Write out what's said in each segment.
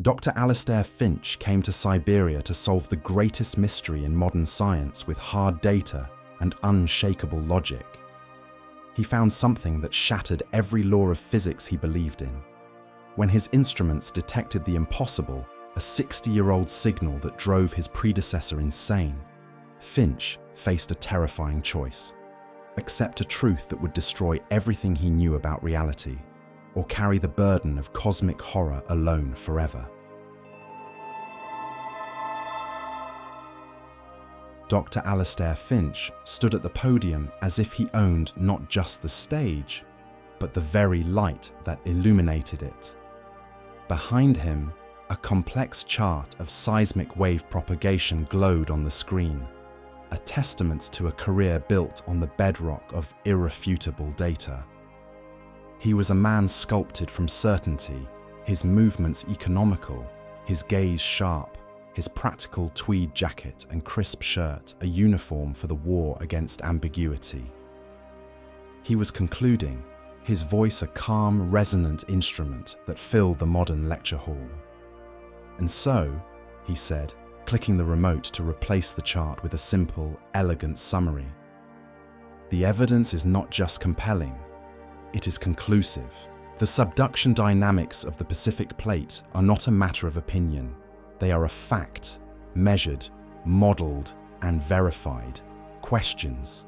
Dr. Alistair Finch came to Siberia to solve the greatest mystery in modern science with hard data and unshakable logic. He found something that shattered every law of physics he believed in. When his instruments detected the impossible, a 60-year-old signal that drove his predecessor insane, Finch faced a terrifying choice: accept a truth that would destroy everything he knew about reality, or carry the burden of cosmic horror alone forever. Dr. Alistair Finch stood at the podium as if he owned not just the stage, but the very light that illuminated it. Behind him, a complex chart of seismic wave propagation glowed on the screen, a testament to a career built on the bedrock of irrefutable data. He was a man sculpted from certainty, his movements economical, his gaze sharp, his practical tweed jacket and crisp shirt a uniform for the war against ambiguity. He was concluding, his voice a calm, resonant instrument that filled the modern lecture hall. And so, he said, clicking the remote to replace the chart with a simple, elegant summary, the evidence is not just compelling, it is conclusive. The subduction dynamics of the Pacific Plate are not a matter of opinion. They are a fact, measured, modeled, and verified. Questions.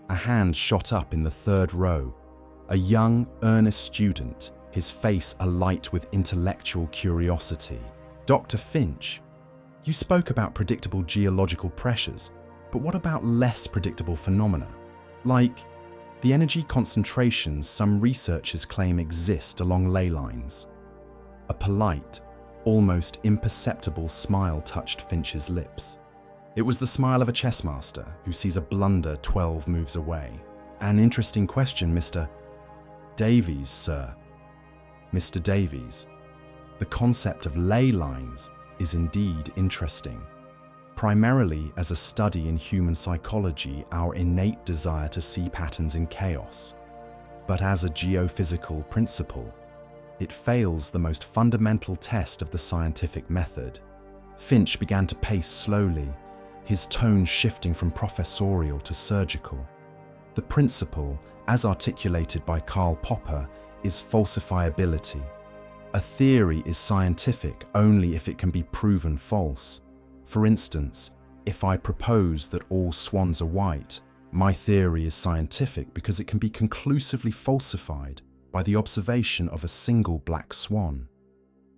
A hand shot up in the third row. A young, earnest student, his face alight with intellectual curiosity. Dr. Finch, you spoke about predictable geological pressures, but what about less predictable phenomena? Like the energy concentrations some researchers claim exist along ley lines. A polite, almost imperceptible smile touched Finch's lips. It was the smile of a chess master who sees a blunder 12 moves away. An interesting question, Mr. Davies, sir. Mr. Davies, the concept of ley lines is indeed interesting. Primarily as a study in human psychology, our innate desire to see patterns in chaos. But as a geophysical principle, it fails the most fundamental test of the scientific method. Finch began to pace slowly, his tone shifting from professorial to surgical. The principle, as articulated by Karl Popper, is falsifiability. A theory is scientific only if it can be proven false. For instance, if I propose that all swans are white, my theory is scientific because it can be conclusively falsified by the observation of a single black swan.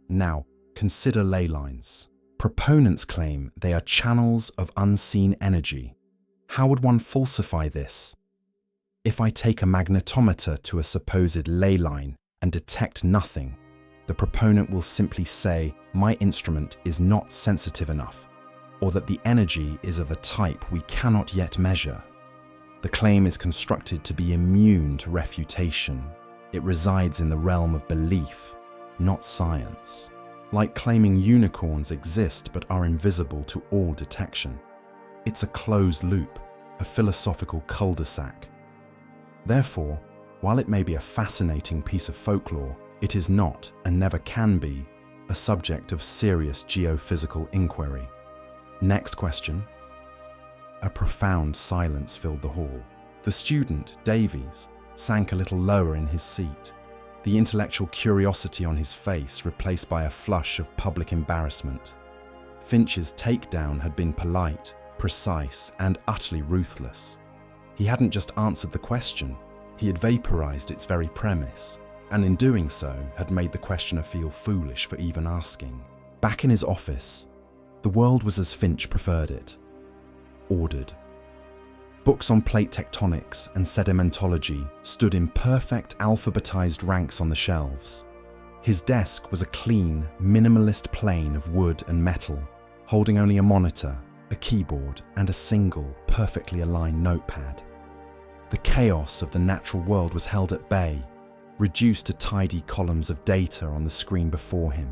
Now, consider ley lines. Proponents claim they are channels of unseen energy. How would one falsify this? If I take a magnetometer to a supposed ley line and detect nothing, the proponent will simply say my instrument is not sensitive enough, or that the energy is of a type we cannot yet measure. The claim is constructed to be immune to refutation. It resides in the realm of belief, not science. Like claiming unicorns exist but are invisible to all detection. It's a closed loop, a philosophical cul-de-sac. Therefore, while it may be a fascinating piece of folklore, it is not, and never can be, a subject of serious geophysical inquiry. Next question. A profound silence filled the hall. The student, Davies, sank a little lower in his seat, the intellectual curiosity on his face replaced by a flush of public embarrassment. Finch's takedown had been polite, precise, and utterly ruthless. He hadn't just answered the question, he had vaporized its very premise, and in doing so had made the questioner feel foolish for even asking. Back in his office, the world was as Finch preferred it. Ordered. Books on plate tectonics and sedimentology stood in perfect alphabetized ranks on the shelves. His desk was a clean, minimalist plane of wood and metal, holding only a monitor, a keyboard, and a single, perfectly aligned notepad. The chaos of the natural world was held at bay, reduced to tidy columns of data on the screen before him.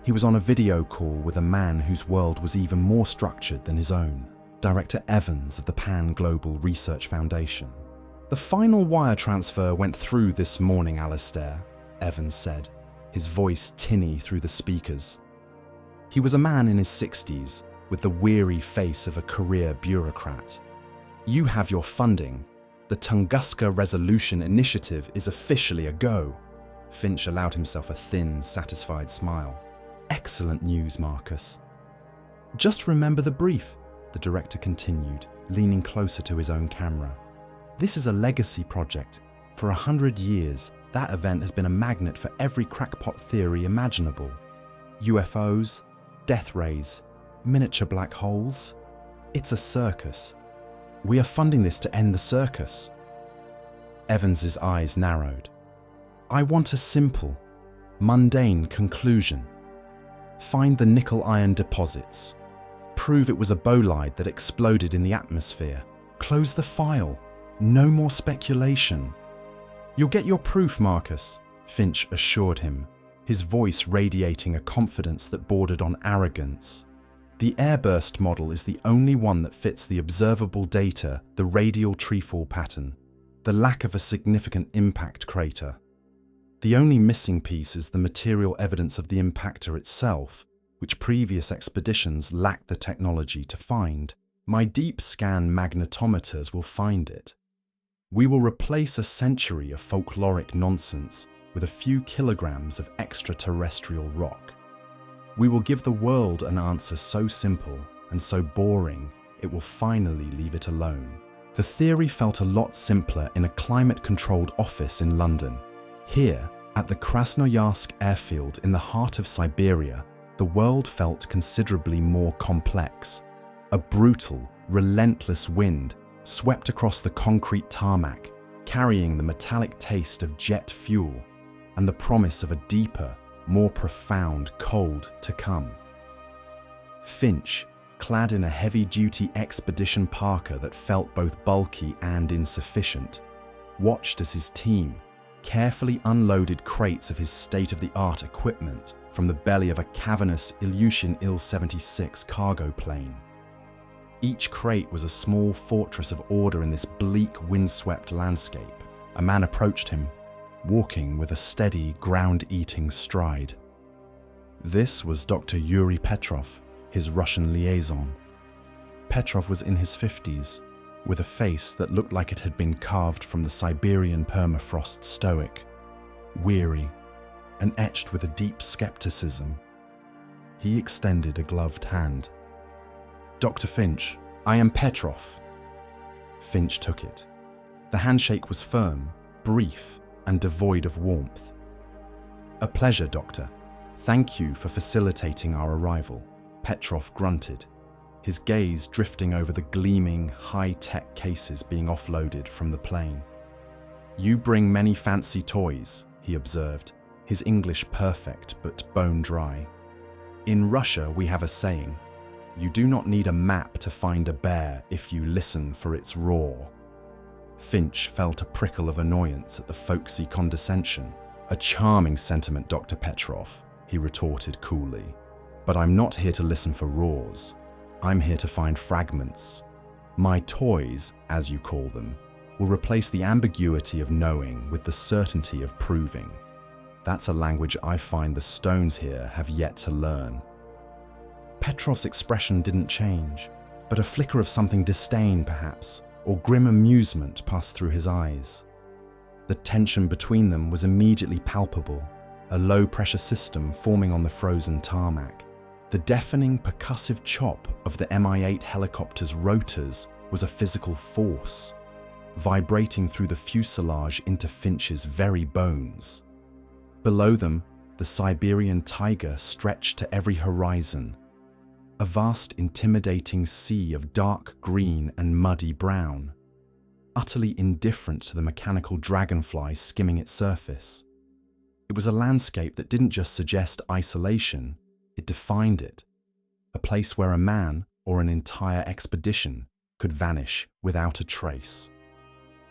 He was on a video call with a man whose world was even more structured than his own, Director Evans of the Pan Global Research Foundation. The final wire transfer went through this morning, Alistair, Evans said, his voice tinny through the speakers. He was a man in his 60s, with the weary face of a career bureaucrat. "You have your funding. The Tunguska Resolution Initiative is officially a go." Finch allowed himself a thin, satisfied smile. "Excellent news, Marcus." "Just remember the brief," the director continued, leaning closer to his own camera. "This is a legacy project. For 100 years, that event has been a magnet for every crackpot theory imaginable. UFOs, death rays, miniature black holes. It's a circus. We are funding this to end the circus." Evans's eyes narrowed. "I want a simple, mundane conclusion. Find the nickel-iron deposits. Prove it was a bolide that exploded in the atmosphere. Close the file. No more speculation." "You'll get your proof, Marcus," Finch assured him, his voice radiating a confidence that bordered on arrogance. "The airburst model is the only one that fits the observable data, the radial treefall pattern, the lack of a significant impact crater. The only missing piece is the material evidence of the impactor itself, which previous expeditions lacked the technology to find. My deep scan magnetometers will find it. We will replace a century of folkloric nonsense with a few kilograms of extraterrestrial rock. We will give the world an answer so simple and so boring, it will finally leave it alone." The theory felt a lot simpler in a climate-controlled office in London. Here, at the Krasnoyarsk airfield in the heart of Siberia, the world felt considerably more complex. A brutal, relentless wind swept across the concrete tarmac, carrying the metallic taste of jet fuel and the promise of a deeper, more profound cold to come. Finch, clad in a heavy-duty expedition parka that felt both bulky and insufficient, watched as his team carefully unloaded crates of his state-of-the-art equipment from the belly of a cavernous Ilyushin Il-76 cargo plane. Each crate was a small fortress of order in this bleak, windswept landscape. A man approached him, walking with a steady, ground-eating stride. This was Dr. Yuri Petrov, his Russian liaison. Petrov was in his 50s, with a face that looked like it had been carved from the Siberian permafrost stoic, weary, and etched with a deep skepticism. He extended a gloved hand. "Dr. Finch, I am Petrov." Finch took it. The handshake was firm, brief, and devoid of warmth. "A pleasure, Doctor. Thank you for facilitating our arrival," Petrov grunted, his gaze drifting over the gleaming, high-tech cases being offloaded from the plane. "You bring many fancy toys," he observed, his English perfect but bone-dry. "In Russia, we have a saying, you do not need a map to find a bear if you listen for its roar." Finch felt a prickle of annoyance at the folksy condescension. "A charming sentiment, Dr. Petrov," he retorted coolly. "But I'm not here to listen for roars. I'm here to find fragments. My toys, as you call them, will replace the ambiguity of knowing with the certainty of proving. That's a language I find the stones here have yet to learn." Petrov's expression didn't change, but a flicker of something disdain, perhaps, or grim amusement passed through his eyes. The tension between them was immediately palpable, a low-pressure system forming on the frozen tarmac. The deafening, percussive chop of the Mi-8 helicopter's rotors was a physical force, vibrating through the fuselage into Finch's very bones. Below them, the Siberian taiga stretched to every horizon, a vast, intimidating sea of dark green and muddy brown, utterly indifferent to the mechanical dragonfly skimming its surface. It was a landscape that didn't just suggest isolation, it defined it, a place where a man or an entire expedition could vanish without a trace.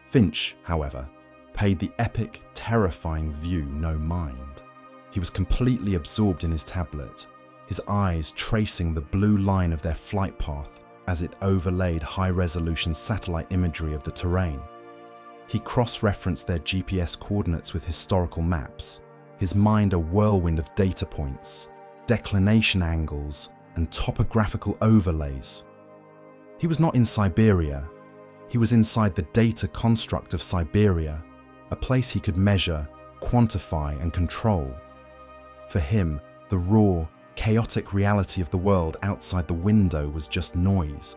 Finch, however, paid the epic, terrifying view no mind. He was completely absorbed in his tablet, his eyes tracing the blue line of their flight path as it overlaid high-resolution satellite imagery of the terrain. He cross-referenced their GPS coordinates with historical maps, his mind a whirlwind of data points, declination angles, and topographical overlays. He was not in Siberia. He was inside the data construct of Siberia, a place he could measure, quantify, and control. For him, the raw, chaotic reality of the world outside the window was just noise.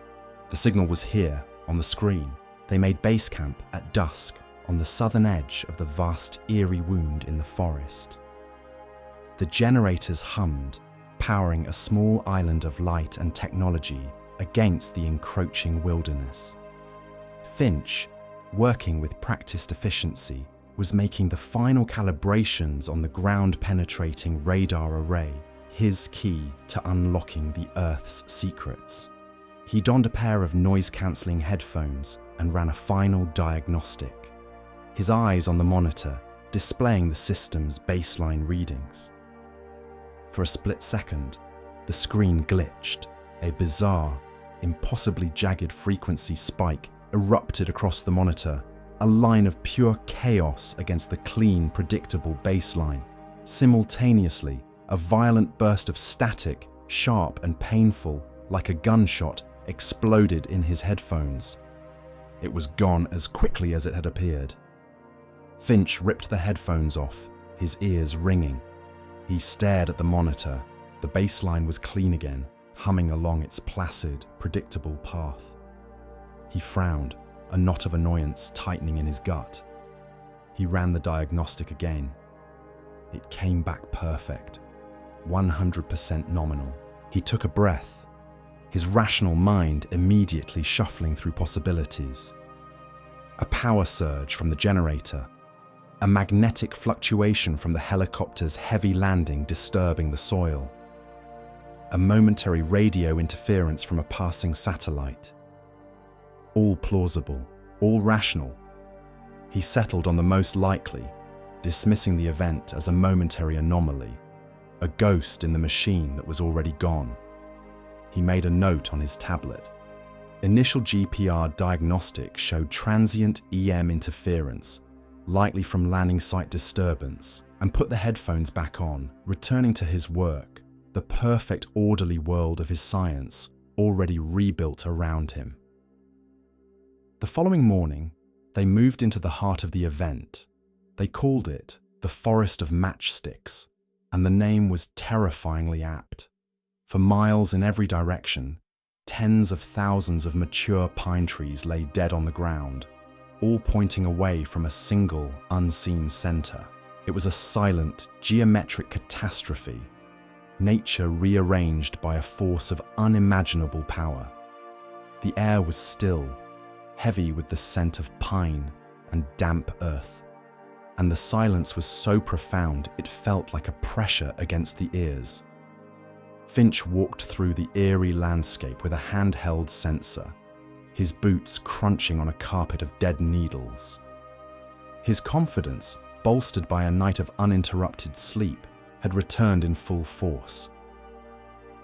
The signal was here, on the screen. They made base camp at dusk on the southern edge of the vast eerie wound in the forest. The generators hummed, powering a small island of light and technology against the encroaching wilderness. Finch, working with practiced efficiency, was making the final calibrations on the ground-penetrating radar array, his key to unlocking the Earth's secrets. He donned a pair of noise-cancelling headphones and ran a final diagnostic, his eyes on the monitor displaying the system's baseline readings. For a split second, the screen glitched. A bizarre, impossibly jagged frequency spike erupted across the monitor, a line of pure chaos against the clean, predictable baseline. Simultaneously, a violent burst of static, sharp and painful, like a gunshot, exploded in his headphones. It was gone as quickly as it had appeared. Finch ripped the headphones off, his ears ringing. He stared at the monitor. The baseline was clean again, humming along its placid, predictable path. He frowned, a knot of annoyance tightening in his gut. He ran the diagnostic again. It came back perfect, 100% nominal. He took a breath, his rational mind immediately shuffling through possibilities. A power surge from the generator, a magnetic fluctuation from the helicopter's heavy landing disturbing the soil, a momentary radio interference from a passing satellite. All plausible, all rational. He settled on the most likely, dismissing the event as a momentary anomaly, a ghost in the machine that was already gone. He made a note on his tablet. Initial GPR diagnostic showed transient EM interference, likely from landing site disturbance, and put the headphones back on, returning to his work, the perfect orderly world of his science already rebuilt around him. The following morning, they moved into the heart of the event. They called it the Forest of Matchsticks, and the name was terrifyingly apt. For miles in every direction, tens of thousands of mature pine trees lay dead on the ground, all pointing away from a single, unseen center. It was a silent, geometric catastrophe, nature rearranged by a force of unimaginable power. The air was still, heavy with the scent of pine and damp earth, and the silence was so profound it felt like a pressure against the ears. Finch walked through the eerie landscape with a handheld sensor, his boots crunching on a carpet of dead needles. His confidence, bolstered by a night of uninterrupted sleep, had returned in full force.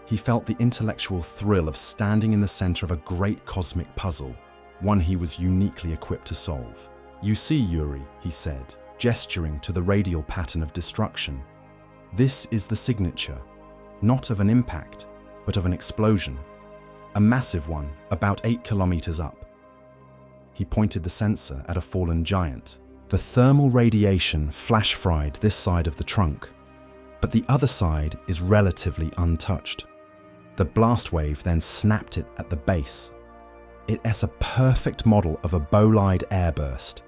He felt the intellectual thrill of standing in the center of a great cosmic puzzle, one he was uniquely equipped to solve. "You see, Yuri," he said, gesturing to the radial pattern of destruction. "This is the signature, not of an impact, but of an explosion. A massive one, about 8 kilometers up." He pointed the sensor at a fallen giant. The thermal radiation flash-fried this side of the trunk, but the other side is relatively untouched. The blast wave then snapped it at the base. It's a perfect model of a bolide airburst,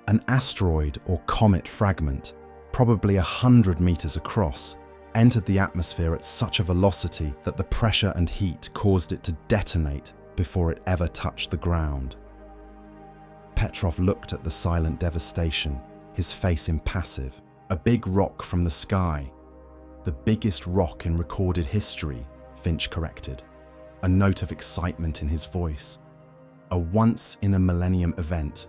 an asteroid or comet fragment, probably 100 meters across, entered the atmosphere at such a velocity that the pressure and heat caused it to detonate before it ever touched the ground. Petrov looked at the silent devastation, his face impassive. "A big rock from the sky. The biggest rock in recorded history," Finch corrected, a note of excitement in his voice. "A once-in-a-millennium event.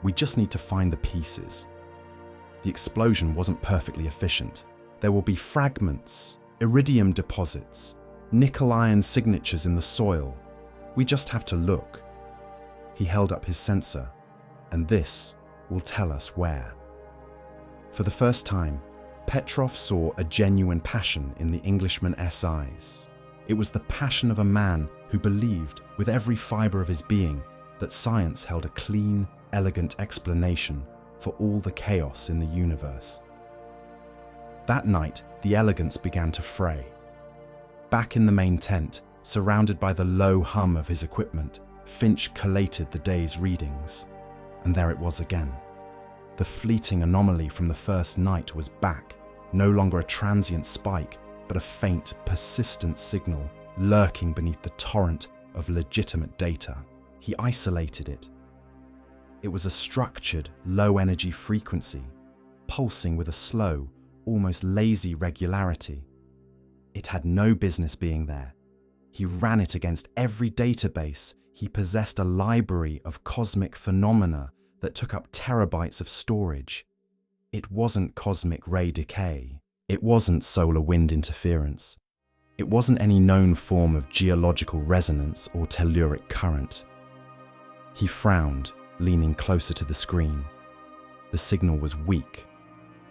We just need to find the pieces." The explosion wasn't perfectly efficient. There will be fragments, iridium deposits, nickel-iron signatures in the soil. We just have to look. He held up his sensor, and this will tell us where. For the first time, Petrov saw a genuine passion in the Englishman's eyes. It was the passion of a man who believed with every fibre of his being that science held a clean, elegant explanation for all the chaos in the universe. That night, the elegance began to fray. Back in the main tent, surrounded by the low hum of his equipment, Finch collated the day's readings. And there it was again. The fleeting anomaly from the first night was back, no longer a transient spike, but a faint, persistent signal lurking beneath the torrent of legitimate data. He isolated it. It was a structured, low-energy frequency, pulsing with a slow, almost lazy regularity. It had no business being there. He ran it against every database. He possessed a library of cosmic phenomena that took up terabytes of storage. It wasn't cosmic ray decay. It wasn't solar wind interference. It wasn't any known form of geological resonance or telluric current. He frowned, leaning closer to the screen. The signal was weak,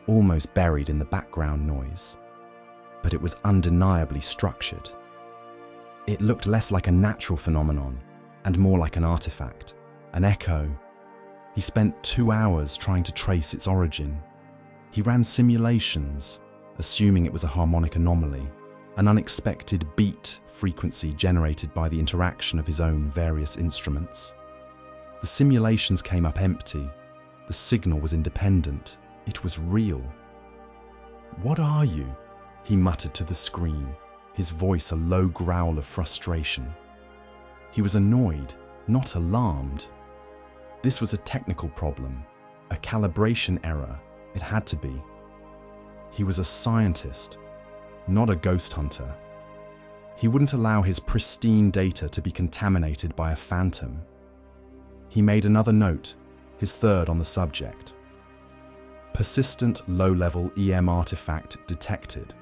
almost buried in the background noise, but it was undeniably structured. It looked less like a natural phenomenon and more like an artifact, an echo. He spent 2 hours trying to trace its origin. He ran simulations, assuming it was a harmonic anomaly, an unexpected beat frequency generated by the interaction of his own various instruments. The simulations came up empty. The signal was independent. It was real. "What are you?" he muttered to the screen, his voice a low growl of frustration. He was annoyed, not alarmed. This was a technical problem, a calibration error. It had to be. He was a scientist, not a ghost hunter. He wouldn't allow his pristine data to be contaminated by a phantom. He made another note, his third on the subject. Persistent low-level EM artifact detected.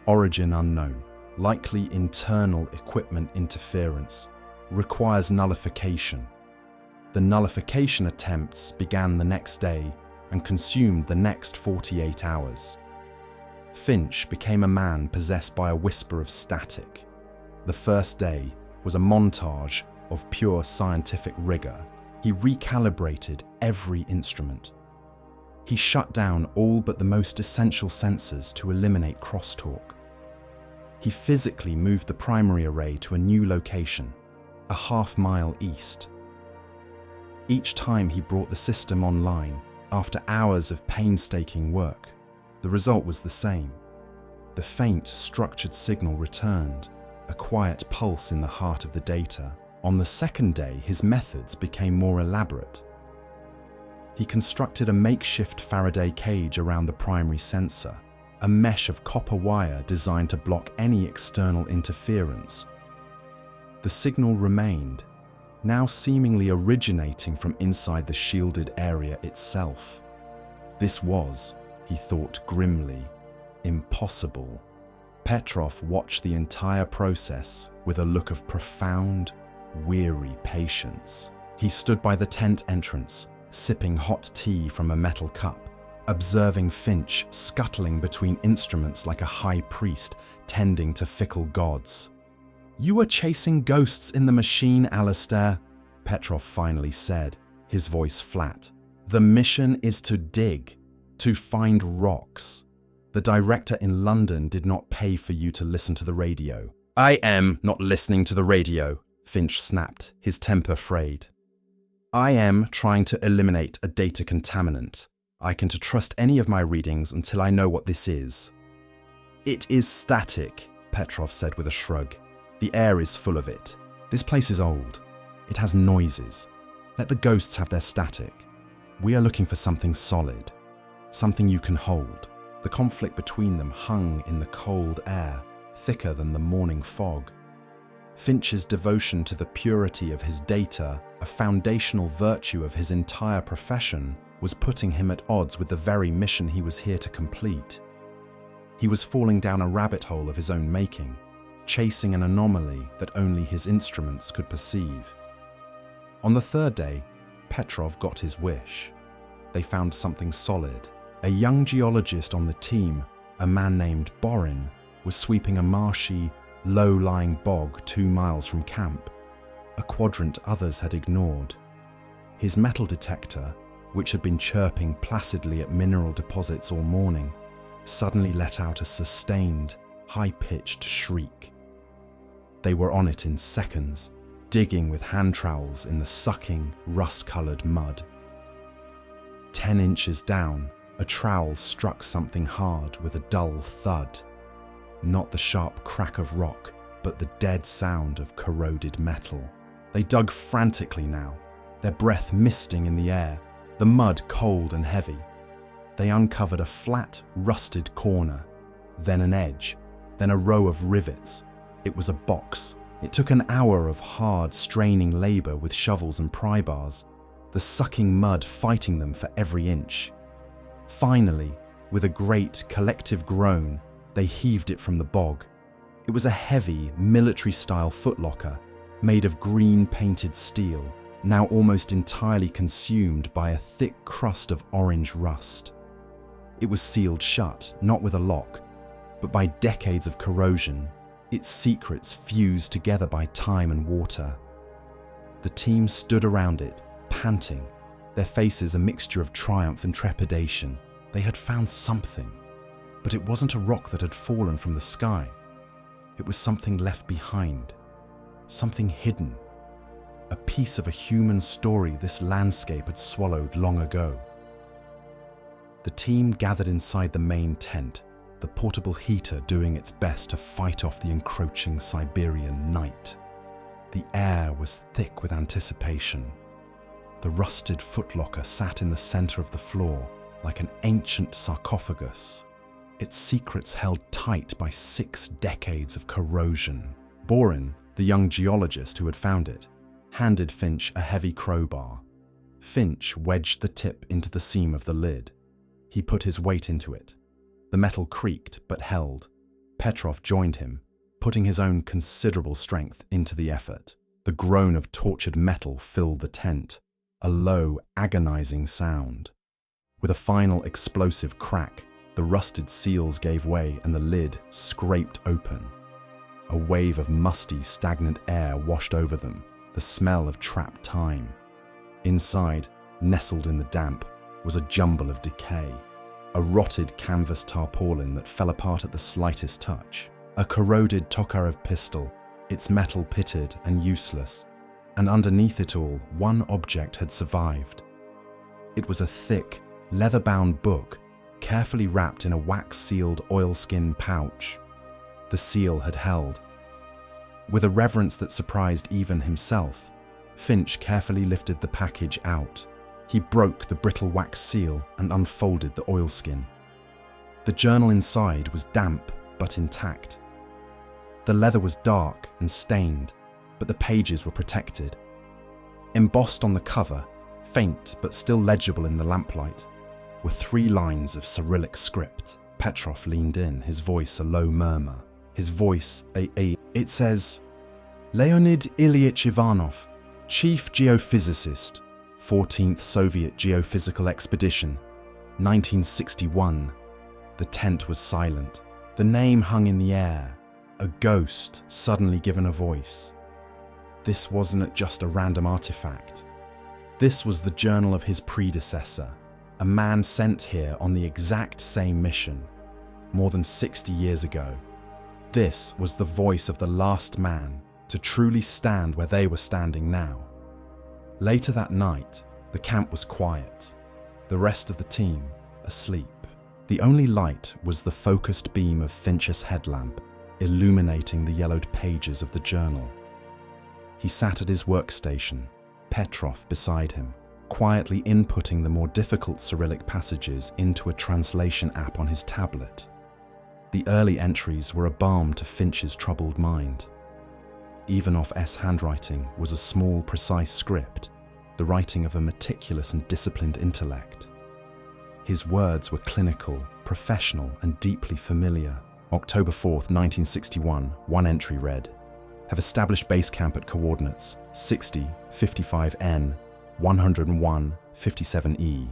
Origin unknown. Likely internal equipment interference. Requires nullification. The nullification attempts began the next day and consumed the next 48 hours. Finch became a man possessed by a whisper of static. The first day was a montage of pure scientific rigor. He recalibrated every instrument. He shut down all but the most essential sensors to eliminate crosstalk. He physically moved the primary array to a new location, a half-mile east. Each time he brought the system online, after hours of painstaking work, the result was the same. The faint, structured signal returned, a quiet pulse in the heart of the data. On the second day, his methods became more elaborate. He constructed a makeshift Faraday cage around the primary sensor, a mesh of copper wire designed to block any external interference. The signal remained, now seemingly originating from inside the shielded area itself. This was, he thought grimly, impossible. Petrov watched the entire process with a look of profound, weary patience. He stood by the tent entrance, sipping hot tea from a metal cup, observing Finch scuttling between instruments like a high priest tending to fickle gods. "You are chasing ghosts in the machine, Alistair," Petrov finally said, his voice flat. "The mission is to dig, to find rocks. The director in London did not pay for you to listen to the radio." "I am not listening to the radio," Finch snapped, his temper frayed. "I am trying to eliminate a data contaminant. I can trust any of my readings until I know what this is." "It is static," Petrov said with a shrug. "The air is full of it. This place is old. It has noises. Let the ghosts have their static. We are looking for something solid, something you can hold." The conflict between them hung in the cold air, thicker than the morning fog. Finch's devotion to the purity of his data, a foundational virtue of his entire profession, was putting him at odds with the very mission he was here to complete. He was falling down a rabbit hole of his own making, chasing an anomaly that only his instruments could perceive. On the third day, Petrov got his wish. They found something solid. A young geologist on the team a man named Borin, was sweeping a marshy, low-lying bog 2 miles from camp, a quadrant others had ignored. His metal detector, which had been chirping placidly at mineral deposits all morning, suddenly let out a sustained, high-pitched shriek. They were on it in seconds, digging with hand trowels in the sucking, rust-coloured mud. 10 inches down, a trowel struck something hard with a dull thud. Not the sharp crack of rock, but the dead sound of corroded metal. They dug frantically now, their breath misting in the air, the mud cold and heavy. They uncovered a flat, rusted corner, then an edge, then a row of rivets. It was a box. It took an hour of hard, straining labour with shovels and pry bars, the sucking mud fighting them for every inch. Finally, with a great collective groan, they heaved it from the bog. It was a heavy, military-style footlocker, made of green-painted steel, now almost entirely consumed by a thick crust of orange rust. It was sealed shut, not with a lock, but by decades of corrosion, its secrets fused together by time and water. The team stood around it, panting, their faces a mixture of triumph and trepidation. They had found something, but it wasn't a rock that had fallen from the sky. It was something left behind, something hidden, a piece of a human story this landscape had swallowed long ago. The team gathered inside the main tent, the portable heater doing its best to fight off the encroaching Siberian night. The air was thick with anticipation. The rusted footlocker sat in the center of the floor like an ancient sarcophagus, its secrets held tight by 6 decades of corrosion. Borin, the young geologist who had found it, handed Finch a heavy crowbar. Finch wedged the tip into the seam of the lid. He put his weight into it. The metal creaked but held. Petrov joined him, putting his own considerable strength into the effort. The groan of tortured metal filled the tent, a low, agonizing sound. With a final explosive crack, the rusted seals gave way and the lid scraped open. A wave of musty, stagnant air washed over them, the smell of trapped time. Inside, nestled in the damp, was a jumble of decay. A rotted canvas tarpaulin that fell apart at the slightest touch. A corroded Tokarev pistol, its metal pitted and useless. And underneath it all, one object had survived. It was a thick, leather-bound book, carefully wrapped in a wax-sealed oilskin pouch. The seal had held. With a reverence that surprised even himself, Finch carefully lifted the package out. He broke the brittle wax seal and unfolded the oilskin. The journal inside was damp but intact. The leather was dark and stained, but the pages were protected. Embossed on the cover, faint but still legible in the lamplight, were 3 lines of Cyrillic script. Petrov leaned in, his voice a low murmur. His voice It says, Leonid Ilyich Ivanov, Chief Geophysicist, 14th Soviet Geophysical Expedition, 1961. The tent was silent. The name hung in the air, a ghost suddenly given a voice. This wasn't just a random artifact. This was the journal of his predecessor, a man sent here on the exact same mission, more than 60 years ago. This was the voice of the last man to truly stand where they were standing now. Later that night, the camp was quiet, the rest of the team asleep. The only light was the focused beam of Finch's headlamp, illuminating the yellowed pages of the journal. He sat at his workstation, Petrov beside him, quietly inputting the more difficult Cyrillic passages into a translation app on his tablet. The early entries were a balm to Finch's troubled mind. Ivanov's handwriting was a small, precise script, the writing of a meticulous and disciplined intellect. His words were clinical, professional, and deeply familiar. October 4th, 1961, one entry read, "Have established base camp at coordinates 60, 55N, 101, 57E.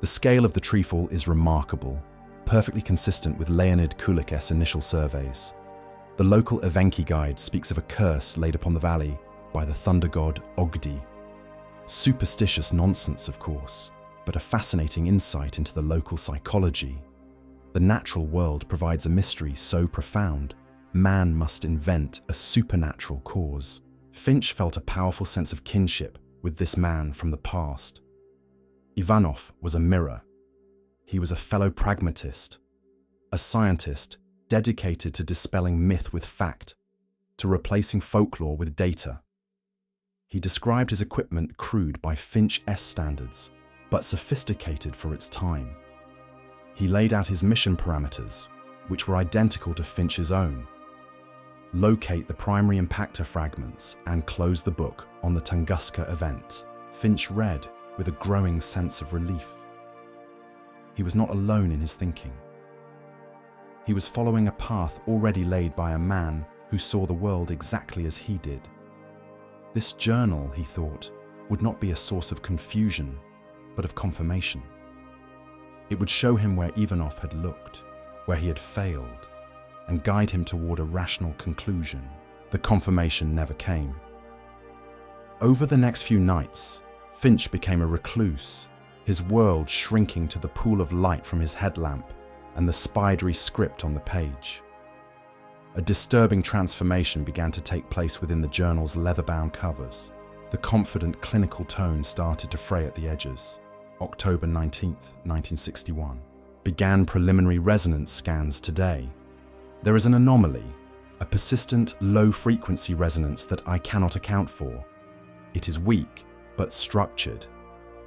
The scale of the treefall is remarkable. perfectly consistent with Leonid Kulik's initial surveys. The local Evenki guide speaks of a curse laid upon the valley by the thunder god Ogdi. Superstitious nonsense, of course, but a fascinating insight into the local psychology. The natural world provides a mystery so profound, man must invent a supernatural cause. Finch felt a powerful sense of kinship with this man from the past. Ivanov was a mirror. He was a fellow pragmatist, a scientist dedicated to dispelling myth with fact, to replacing folklore with data. He described his equipment crude by Finch-S standards, but sophisticated for its time. He laid out his mission parameters, which were identical to Finch's own. Locate the primary impactor fragments and close the book on the Tunguska Event. Finch read with a growing sense of relief. He was not alone in his thinking. He was following a path already laid by a man who saw the world exactly as he did. This journal, he thought, would not be a source of confusion, but of confirmation. It would show him where Ivanov had looked, where he had failed, and guide him toward a rational conclusion. The confirmation never came. Over the next few nights, Finch became a recluse, his world shrinking to the pool of light from his headlamp and the spidery script on the page. A disturbing transformation began to take place within the journal's leather-bound covers. The confident clinical tone started to fray at the edges. October 19th, 1961. Began preliminary resonance scans today. There is an anomaly, a persistent low-frequency resonance that I cannot account for. It is weak, but structured.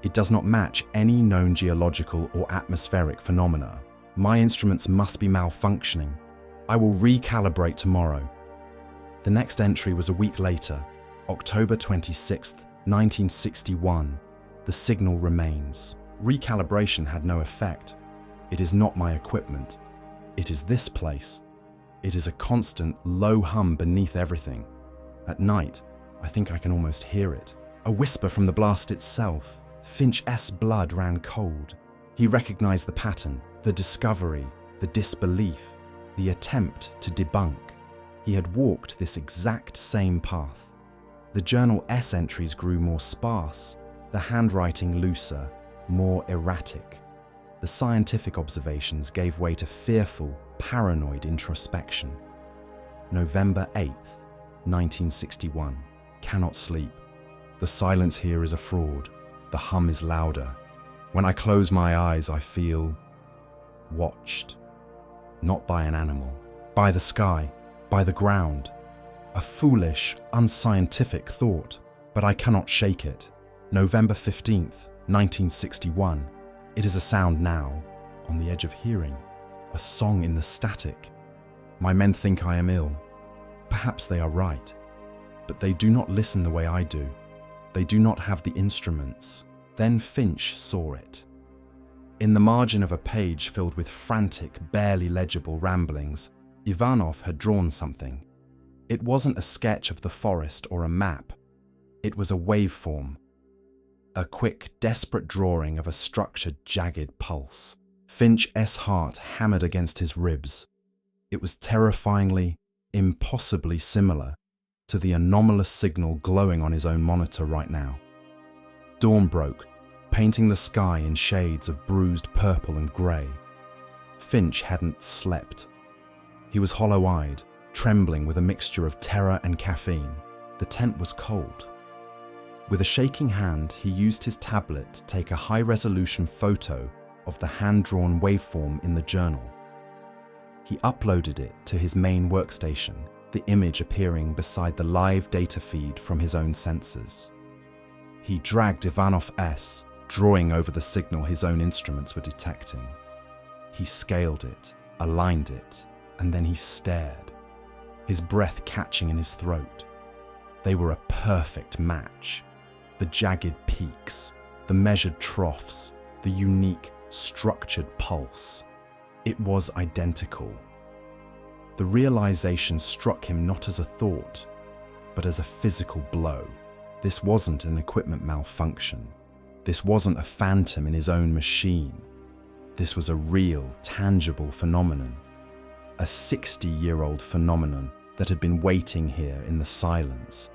It does not match any known geological or atmospheric phenomena. My instruments must be malfunctioning. I will recalibrate tomorrow. The next entry was a week later, October 26th, 1961. The signal remains. Recalibration had no effect. It is not my equipment. It is this place. It is a constant, low hum beneath everything. At night, I think I can almost hear it. A whisper from the blast itself. Finch-S blood ran cold. He recognized the pattern, the discovery, the disbelief, the attempt to debunk. He had walked this exact same path. The Journal S entries grew more sparse, the handwriting looser, more erratic. The scientific observations gave way to fearful, paranoid introspection. November 8th, 1961. Cannot sleep. The silence here is a fraud. The hum is louder. When I close my eyes, I feel watched. Not by an animal, by the sky, by the ground. A foolish, unscientific thought, but I cannot shake it. November 15th, 1961. It is a sound now, on the edge of hearing, a song in the static. My men think I am ill. Perhaps they are right, but they do not listen the way I do. They do not have the instruments. Then Finch saw it. In the margin of a page filled with frantic, barely legible ramblings, Ivanov had drawn something. It wasn't a sketch of the forest or a map. It was a waveform. A quick, desperate drawing of a structured, jagged pulse. Finch-S heart hammered against his ribs. It was terrifyingly, impossibly similar to the anomalous signal glowing on his own monitor right now. Dawn broke, painting the sky in shades of bruised purple and grey. Finch hadn't slept. He was hollow-eyed, trembling with a mixture of terror and caffeine. The tent was cold. With a shaking hand, he used his tablet to take a high-resolution photo of the hand-drawn waveform in the journal. He uploaded it to his main workstation, the image appearing beside the live data feed from his own sensors. He dragged Ivanov S, drawing over the signal his own instruments were detecting. He scaled it, aligned it, and then he stared, his breath catching in his throat. They were a perfect match. The jagged peaks, the measured troughs, the unique, structured pulse. It was identical. The realization struck him not as a thought, but as a physical blow. This wasn't an equipment malfunction. This wasn't a phantom in his own machine. This was a real, tangible phenomenon. A 60-year-old phenomenon that had been waiting here in the silence.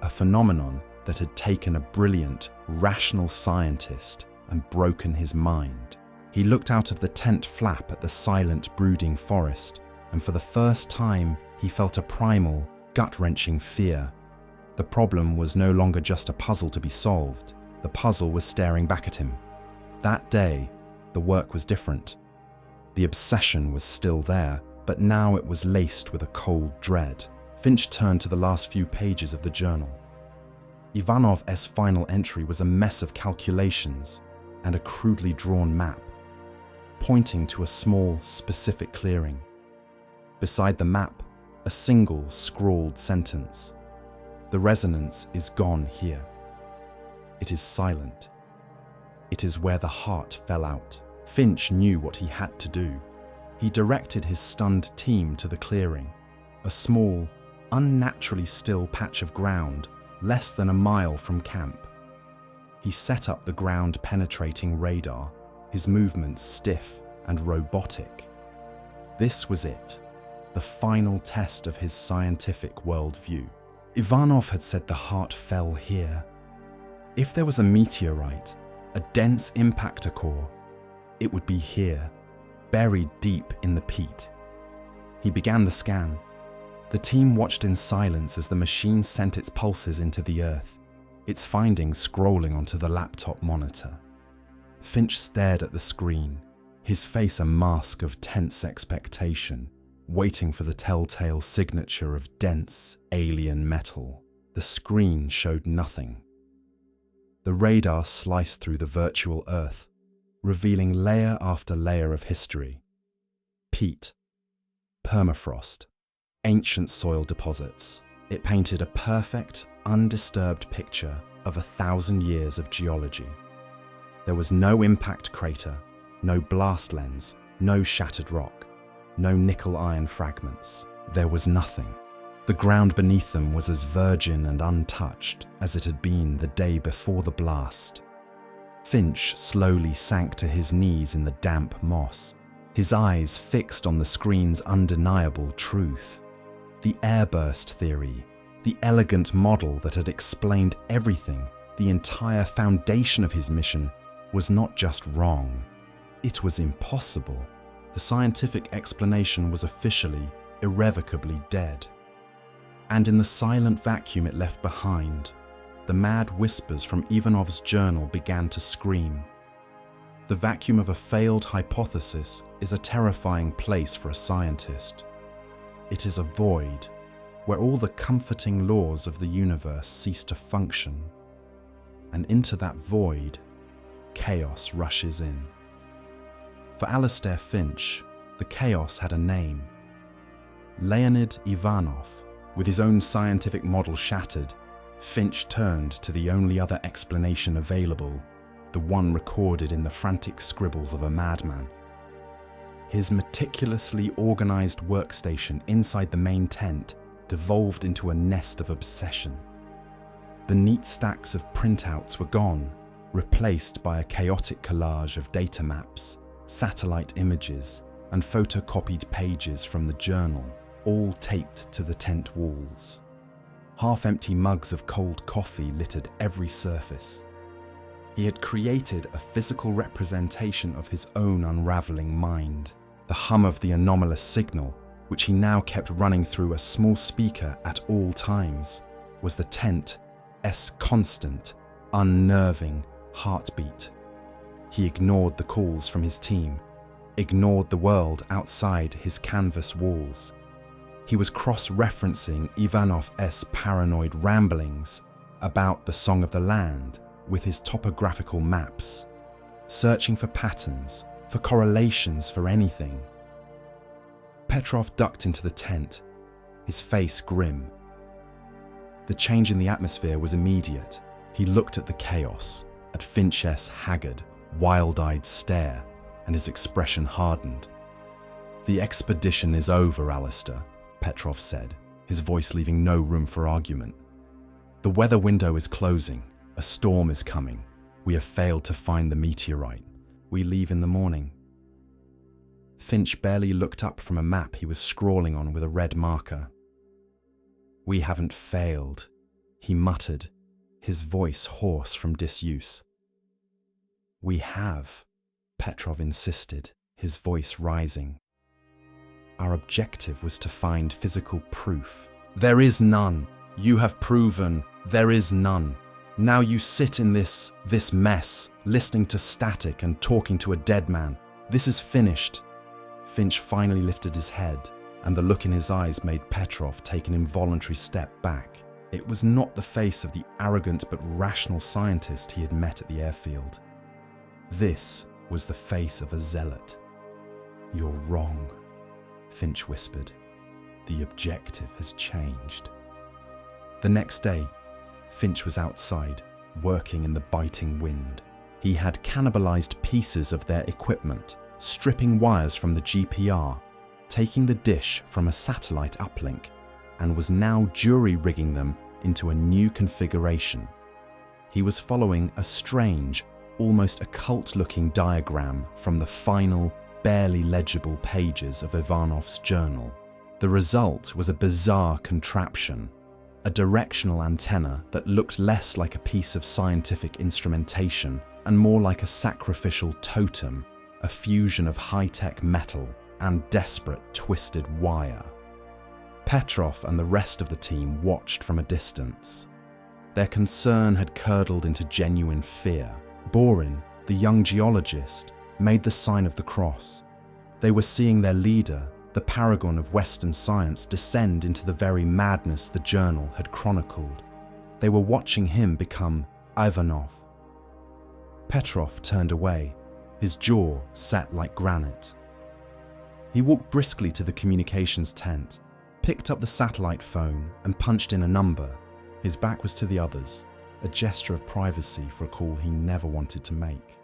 A phenomenon that had taken a brilliant, rational scientist and broken his mind. He looked out of the tent flap at the silent, brooding forest, and for the first time, he felt a primal, gut-wrenching fear. The problem was no longer just a puzzle to be solved. The puzzle was staring back at him. That day, the work was different. The obsession was still there, but now it was laced with a cold dread. Finch turned to the last few pages of the journal. Ivanov's final entry was a mess of calculations and a crudely drawn map, pointing to a small, specific clearing. Beside the map, a single scrawled sentence. The resonance is gone here. It is silent. It is where the heart fell out. Finch knew what he had to do. He directed his stunned team to the clearing, a small, unnaturally still patch of ground less than a mile from camp. He set up the ground-penetrating radar, his movements stiff and robotic. This was it, the final test of his scientific worldview. Ivanov had said the heart fell here. If there was a meteorite, a dense impactor core, it would be here, buried deep in the peat. He began the scan. The team watched in silence as the machine sent its pulses into the earth, its findings scrolling onto the laptop monitor. Finch stared at the screen, his face a mask of tense expectation, waiting for the telltale signature of dense, alien metal. The screen showed nothing. The radar sliced through the virtual earth, revealing layer after layer of history. Peat, permafrost, ancient soil deposits. It painted a perfect, undisturbed picture of 1,000 years of geology. There was no impact crater, no blast lens, no shattered rock, no nickel-iron fragments. There was nothing. The ground beneath them was as virgin and untouched as it had been the day before the blast. Finch slowly sank to his knees in the damp moss, his eyes fixed on the screen's undeniable truth. The airburst theory, the elegant model that had explained everything, the entire foundation of his mission, was not just wrong. It was impossible. The scientific explanation was officially, irrevocably dead. And in the silent vacuum it left behind, the mad whispers from Ivanov's journal began to scream. The vacuum of a failed hypothesis is a terrifying place for a scientist. It is a void where all the comforting laws of the universe cease to function. And into that void, chaos rushes in. For Alistair Finch, the chaos had a name. Leonid Ivanov. With his own scientific model shattered, Finch turned to the only other explanation available, the one recorded in the frantic scribbles of a madman. His meticulously organized workstation inside the main tent devolved into a nest of obsession. The neat stacks of printouts were gone, replaced by a chaotic collage of data maps, satellite images, and photocopied pages from the journal, all taped to the tent walls. Half-empty mugs of cold coffee littered every surface. He had created a physical representation of his own unraveling mind. The hum of the anomalous signal, which he now kept running through a small speaker at all times, was the tent's constant, unnerving heartbeat. He ignored the calls from his team, ignored the world outside his canvas walls. He was cross-referencing Ivanov's paranoid ramblings about the Song of the Land with his topographical maps, searching for patterns, for correlations, for anything. Petrov ducked into the tent, his face grim. The change in the atmosphere was immediate. He looked at the chaos, at Finch's haggard, wild-eyed stare, and his expression hardened. "The expedition is over, Alistair," Petrov said, his voice leaving no room for argument. "The weather window is closing. A storm is coming. We have failed to find the meteorite. We leave in the morning." Finch barely looked up from a map he was scrawling on with a red marker. "We haven't failed," he muttered, his voice hoarse from disuse. "We have," Petrov insisted, his voice rising. "Our objective was to find physical proof. There is none. You have proven there is none. Now you sit in this mess, listening to static and talking to a dead man. This is finished." Finch finally lifted his head, and the look in his eyes made Petrov take an involuntary step back. It was not the face of the arrogant but rational scientist he had met at the airfield. This was the face of a zealot. "You're wrong," Finch whispered. "The objective has changed." The next day, Finch was outside, working in the biting wind. He had cannibalized pieces of their equipment, stripping wires from the GPR, taking the dish from a satellite uplink, and was now jury-rigging them into a new configuration. He was following a strange, almost occult-looking diagram from the final, barely legible pages of Ivanov's journal. The result was a bizarre contraption, a directional antenna that looked less like a piece of scientific instrumentation and more like a sacrificial totem, a fusion of high-tech metal and desperate twisted wire. Petrov and the rest of the team watched from a distance. Their concern had curdled into genuine fear. Borin, the young geologist, made the sign of the cross. They were seeing their leader, the paragon of Western science, descend into the very madness the journal had chronicled. They were watching him become Ivanov. Petrov turned away, his jaw set like granite. He walked briskly to the communications tent, picked up the satellite phone and punched in a number. His back was to the others, a gesture of privacy for a call he never wanted to make.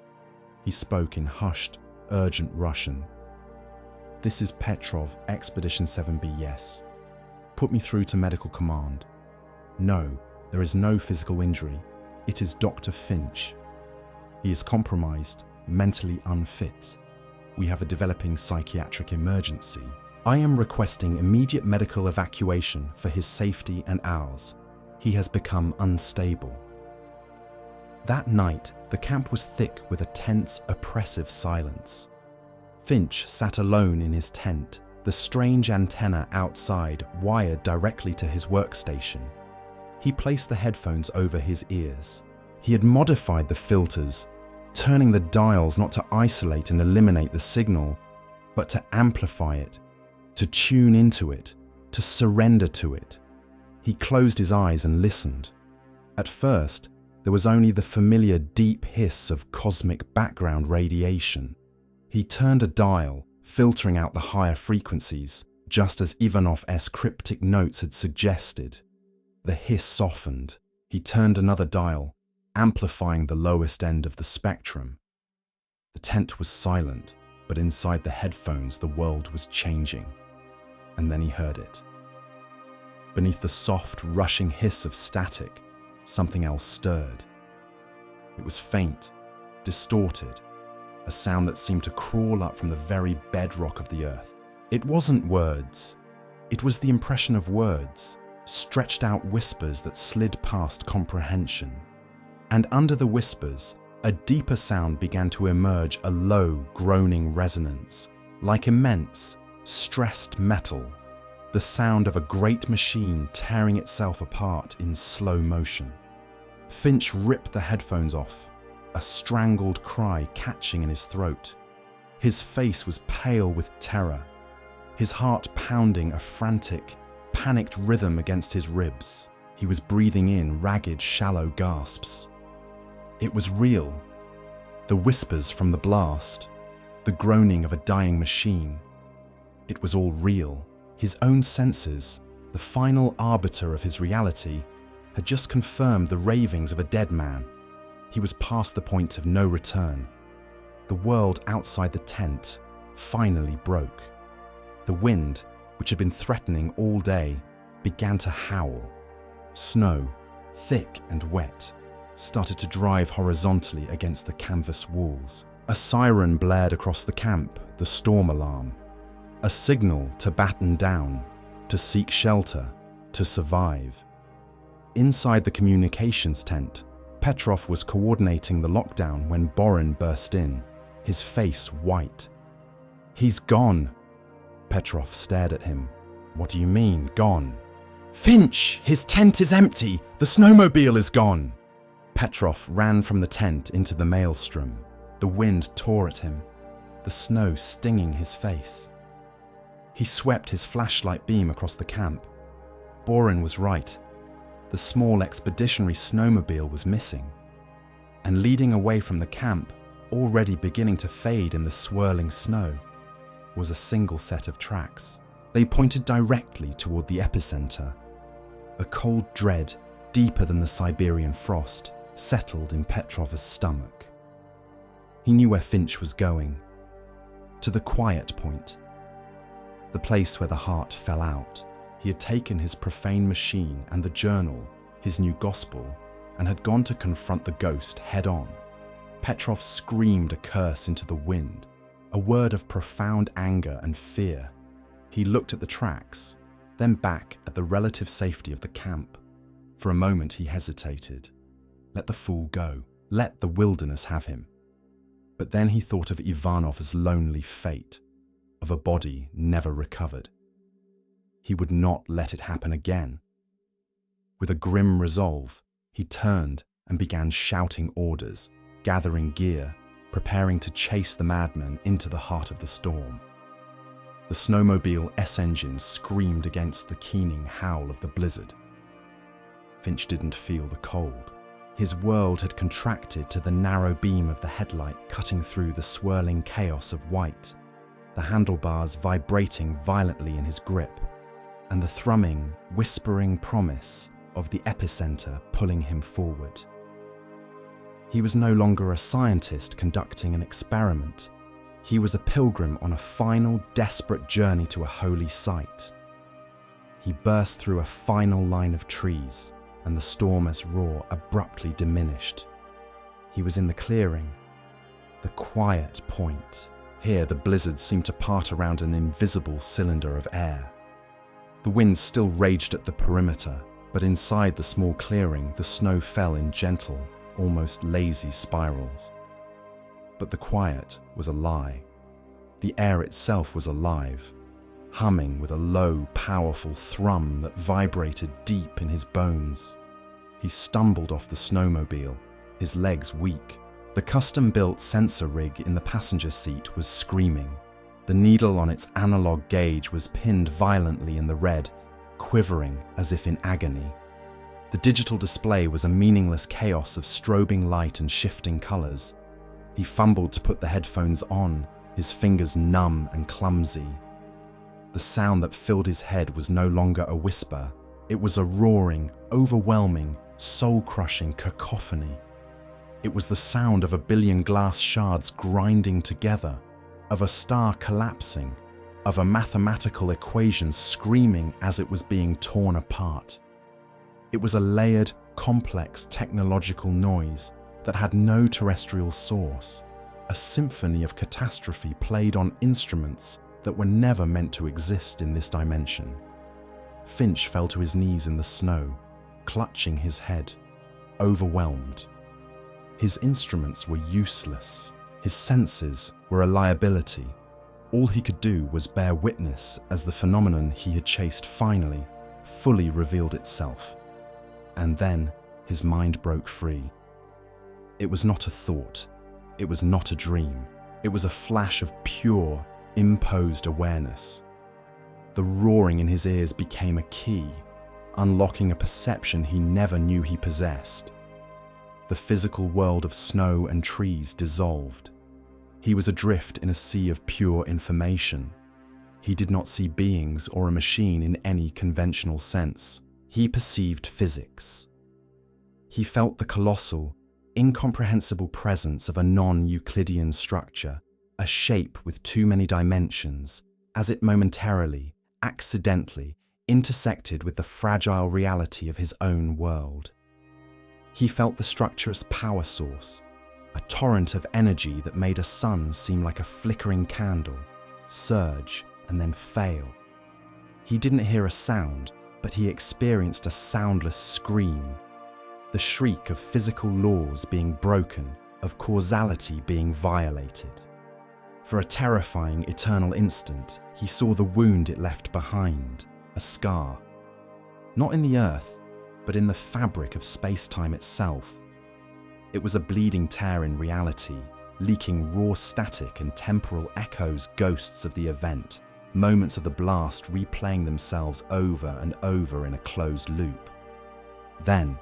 He spoke in hushed, urgent Russian. "This is Petrov, Expedition 7B, yes. Put me through to medical command. No, there is no physical injury. It is Dr. Finch. He is compromised, mentally unfit. We have a developing psychiatric emergency. I am requesting immediate medical evacuation for his safety and ours. He has become unstable." That night, the camp was thick with a tense, oppressive silence. Finch sat alone in his tent, the strange antenna outside wired directly to his workstation. He placed the headphones over his ears. He had modified the filters, turning the dials not to isolate and eliminate the signal, but to amplify it, to tune into it, to surrender to it. He closed his eyes and listened. At first, there was only the familiar deep hiss of cosmic background radiation. He turned a dial, filtering out the higher frequencies, just as Ivanov's cryptic notes had suggested. The hiss softened. He turned another dial, amplifying the lowest end of the spectrum. The tent was silent, but inside the headphones the world was changing. And then he heard it. Beneath the soft, rushing hiss of static, something else stirred. It was faint, distorted, a sound that seemed to crawl up from the very bedrock of the earth. It wasn't words. It was the impression of words, stretched out whispers that slid past comprehension. And under the whispers, a deeper sound began to emerge, a low, groaning resonance, like immense, stressed metal, the sound of a great machine tearing itself apart in slow motion. Finch ripped the headphones off, a strangled cry catching in his throat. His face was pale with terror, his heart pounding a frantic, panicked rhythm against his ribs. He was breathing in ragged, shallow gasps. It was real. The whispers from the blast, the groaning of a dying machine. It was all real. His own senses, the final arbiter of his reality, had just confirmed the ravings of a dead man. He was past the point of no return. The world outside the tent finally broke. The wind, which had been threatening all day, began to howl. Snow, thick and wet, started to drive horizontally against the canvas walls. A siren blared across the camp, the storm alarm. A signal to batten down, to seek shelter, to survive. Inside the communications tent, Petrov was coordinating the lockdown when Borin burst in, his face white. "He's gone." Petrov stared at him. "What do you mean, gone?" "Finch! His tent is empty! The snowmobile is gone!" Petrov ran from the tent into the maelstrom. The wind tore at him, the snow stinging his face. He swept his flashlight beam across the camp. Borin was right. The small expeditionary snowmobile was missing. And leading away from the camp, already beginning to fade in the swirling snow, was a single set of tracks. They pointed directly toward the epicenter. A cold dread, deeper than the Siberian frost, settled in Petrov's stomach. He knew where Finch was going. To the quiet point. The place where the heart fell out. He had taken his profane machine and the journal, his new gospel, and had gone to confront the ghost head-on. Petrov screamed a curse into the wind, a word of profound anger and fear. He looked at the tracks, then back at the relative safety of the camp. For a moment he hesitated. Let the fool go. Let the wilderness have him. But then he thought of Ivanov's lonely fate, of a body never recovered. He would not let it happen again. With a grim resolve, he turned and began shouting orders, gathering gear, preparing to chase the madman into the heart of the storm. The snowmobile S-engine screamed against the keening howl of the blizzard. Finch didn't feel the cold. His world had contracted to the narrow beam of the headlight cutting through the swirling chaos of white, the handlebars vibrating violently in his grip, and the thrumming, whispering promise of the epicenter pulling him forward. He was no longer a scientist conducting an experiment. He was a pilgrim on a final, desperate journey to a holy site. He burst through a final line of trees, and the storm's roar abruptly diminished. He was in the clearing, the quiet point. Here the blizzard seemed to part around an invisible cylinder of air. The wind still raged at the perimeter, but inside the small clearing the snow fell in gentle, almost lazy spirals. But the quiet was a lie. The air itself was alive, humming with a low, powerful thrum that vibrated deep in his bones. He stumbled off the snowmobile, his legs weak. The custom-built sensor rig in the passenger seat was screaming. The needle on its analog gauge was pinned violently in the red, quivering as if in agony. The digital display was a meaningless chaos of strobing light and shifting colors. He fumbled to put the headphones on, his fingers numb and clumsy. The sound that filled his head was no longer a whisper. It was a roaring, overwhelming, soul-crushing cacophony. It was the sound of a billion glass shards grinding together, of a star collapsing, of a mathematical equation screaming as it was being torn apart. It was a layered, complex technological noise that had no terrestrial source, a symphony of catastrophe played on instruments that were never meant to exist in this dimension. Finch fell to his knees in the snow, clutching his head, overwhelmed. His instruments were useless. His senses were a liability. All he could do was bear witness as the phenomenon he had chased finally, fully revealed itself. And then his mind broke free. It was not a thought. It was not a dream. It was a flash of pure, imposed awareness. The roaring in his ears became a key, unlocking a perception he never knew he possessed. The physical world of snow and trees dissolved. He was adrift in a sea of pure information. He did not see beings or a machine in any conventional sense. He perceived physics. He felt the colossal, incomprehensible presence of a non-Euclidean structure, a shape with too many dimensions, as it momentarily, accidentally, intersected with the fragile reality of his own world. He felt the structure's power source, a torrent of energy that made a sun seem like a flickering candle, surge and then fail. He didn't hear a sound, but he experienced a soundless scream, the shriek of physical laws being broken, of causality being violated. For a terrifying eternal instant, he saw the wound it left behind, a scar. Not in the earth, but in the fabric of space-time itself. It was a bleeding tear in reality, leaking raw static and temporal echoes, ghosts of the event, moments of the blast replaying themselves over and over in a closed loop. Then,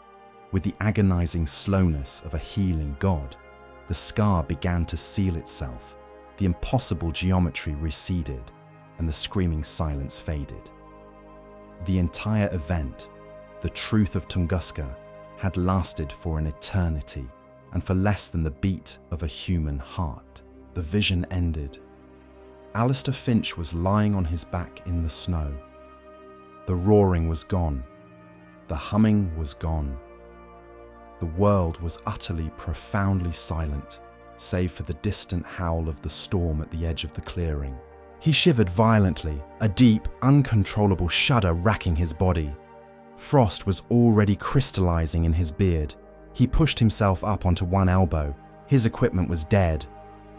with the agonizing slowness of a healing god, the scar began to seal itself, the impossible geometry receded, and the screaming silence faded. The entire event, the truth of Tunguska, had lasted for an eternity, and for less than the beat of a human heart. The vision ended. Alistair Finch was lying on his back in the snow. The roaring was gone. The humming was gone. The world was utterly, profoundly silent, save for the distant howl of the storm at the edge of the clearing. He shivered violently, a deep, uncontrollable shudder racking his body. Frost was already crystallizing in his beard. He pushed himself up onto one elbow. His equipment was dead.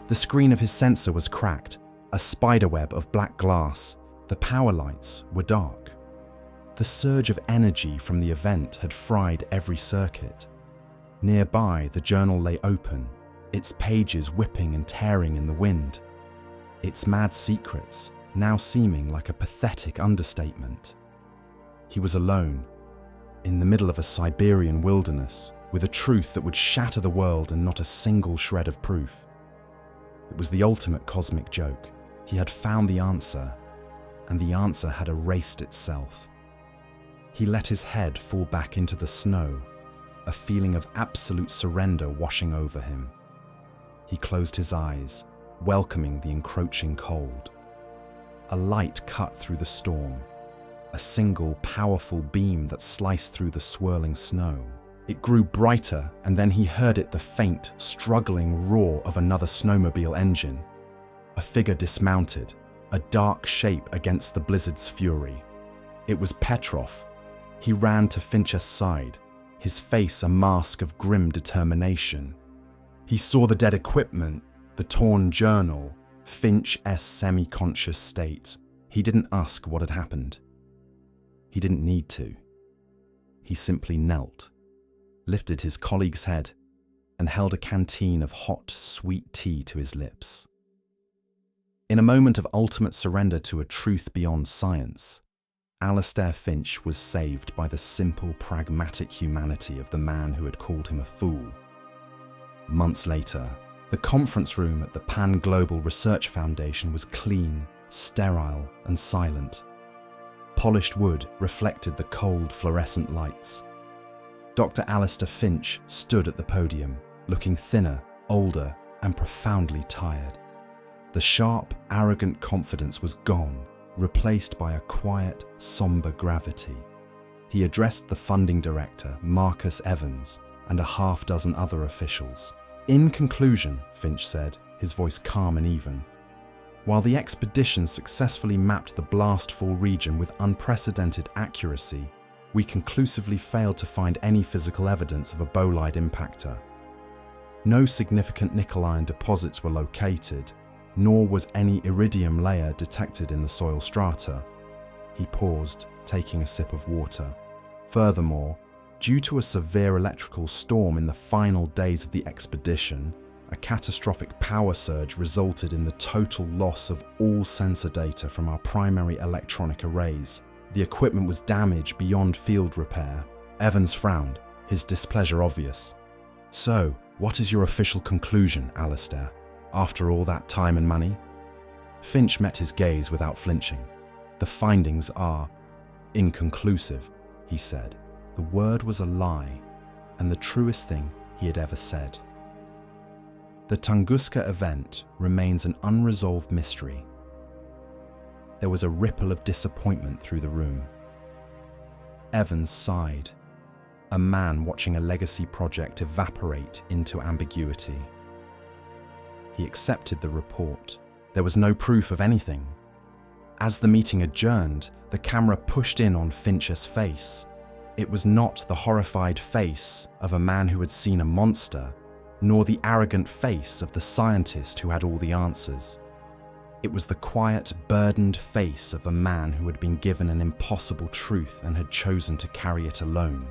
The screen of his sensor was cracked, a spiderweb of black glass. The power lights were dark. The surge of energy from the event had fried every circuit. Nearby, the journal lay open, its pages whipping and tearing in the wind. Its mad secrets now seeming like a pathetic understatement. He was alone, in the middle of a Siberian wilderness, with a truth that would shatter the world and not a single shred of proof. It was the ultimate cosmic joke. He had found the answer, and the answer had erased itself. He let his head fall back into the snow, a feeling of absolute surrender washing over him. He closed his eyes, welcoming the encroaching cold. A light cut through the storm, a single powerful beam that sliced through the swirling snow. It grew brighter, and then he heard it, the faint, struggling roar of another snowmobile engine. A figure dismounted, a dark shape against the blizzard's fury. It was Petrov. He ran to Finch's side, his face a mask of grim determination. He saw the dead equipment, the torn journal, Finch's semi-conscious state. He didn't ask what had happened. He didn't need to. He simply knelt, lifted his colleague's head, and held a canteen of hot, sweet tea to his lips. In a moment of ultimate surrender to a truth beyond science, Alistair Finch was saved by the simple, pragmatic humanity of the man who had called him a fool. Months later, the conference room at the Pan-Global Research Foundation was clean, sterile, and silent. Polished wood reflected the cold, fluorescent lights. Dr. Alistair Finch stood at the podium, looking thinner, older, and profoundly tired. The sharp, arrogant confidence was gone, replaced by a quiet, somber gravity. He addressed the funding director, Marcus Evans, and a half-dozen other officials. In conclusion, Finch said, his voice calm and even, while the expedition successfully mapped the blast-fall region with unprecedented accuracy, we conclusively failed to find any physical evidence of a bolide impactor. No significant nickel iron deposits were located, nor was any iridium layer detected in the soil strata. He paused, taking a sip of water. Furthermore, due to a severe electrical storm in the final days of the expedition, a catastrophic power surge resulted in the total loss of all sensor data from our primary electronic arrays. The equipment was damaged beyond field repair. Evans frowned, his displeasure obvious. So, what is your official conclusion, Alistair, after all that time and money? Finch met his gaze without flinching. The findings are inconclusive, he said. The word was a lie, and the truest thing he had ever said. The Tunguska Event remains an unresolved mystery. There was a ripple of disappointment through the room. Evans sighed, a man watching a legacy project evaporate into ambiguity. He accepted the report. There was no proof of anything. As the meeting adjourned, the camera pushed in on Finch's face. It was not the horrified face of a man who had seen a monster, nor the arrogant face of the scientist who had all the answers. It was the quiet, burdened face of a man who had been given an impossible truth and had chosen to carry it alone,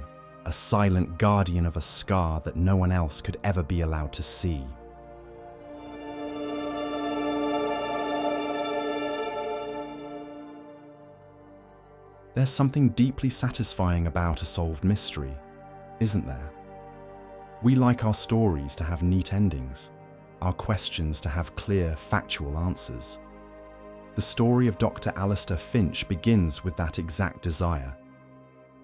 a silent guardian of a scar that no one else could ever be allowed to see. There's something deeply satisfying about a solved mystery, isn't there? We like our stories to have neat endings, our questions to have clear, factual answers. The story of Dr. Alistair Finch begins with that exact desire.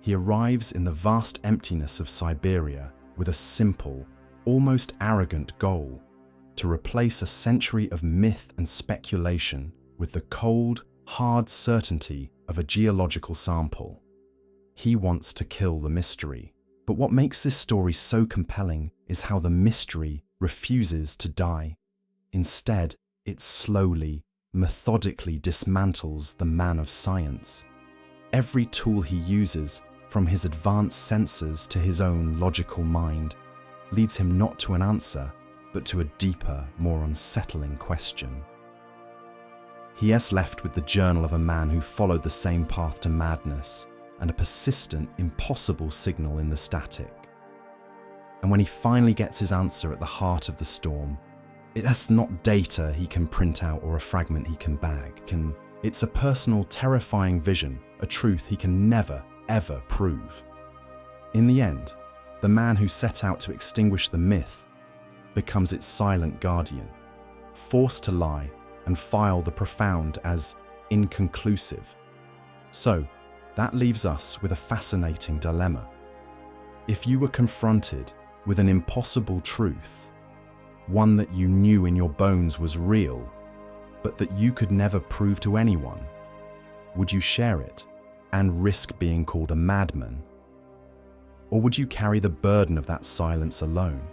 He arrives in the vast emptiness of Siberia with a simple, almost arrogant goal: to replace a century of myth and speculation with the cold, hard certainty of a geological sample. He wants to kill the mystery. But what makes this story so compelling is how the mystery refuses to die. Instead, it slowly, methodically dismantles the man of science. Every tool he uses, from his advanced sensors to his own logical mind, leads him not to an answer, but to a deeper, more unsettling question. He is left with the journal of a man who followed the same path to madness, and a persistent, impossible signal in the static. And when he finally gets his answer at the heart of the storm, it's not data he can print out or a fragment he can bag. It's a personal, terrifying vision, a truth he can never, ever prove. In the end, the man who set out to extinguish the myth becomes its silent guardian, forced to lie and file the profound as inconclusive. So, that leaves us with a fascinating dilemma. If you were confronted with an impossible truth, one that you knew in your bones was real, but that you could never prove to anyone, would you share it and risk being called a madman? Or would you carry the burden of that silence alone?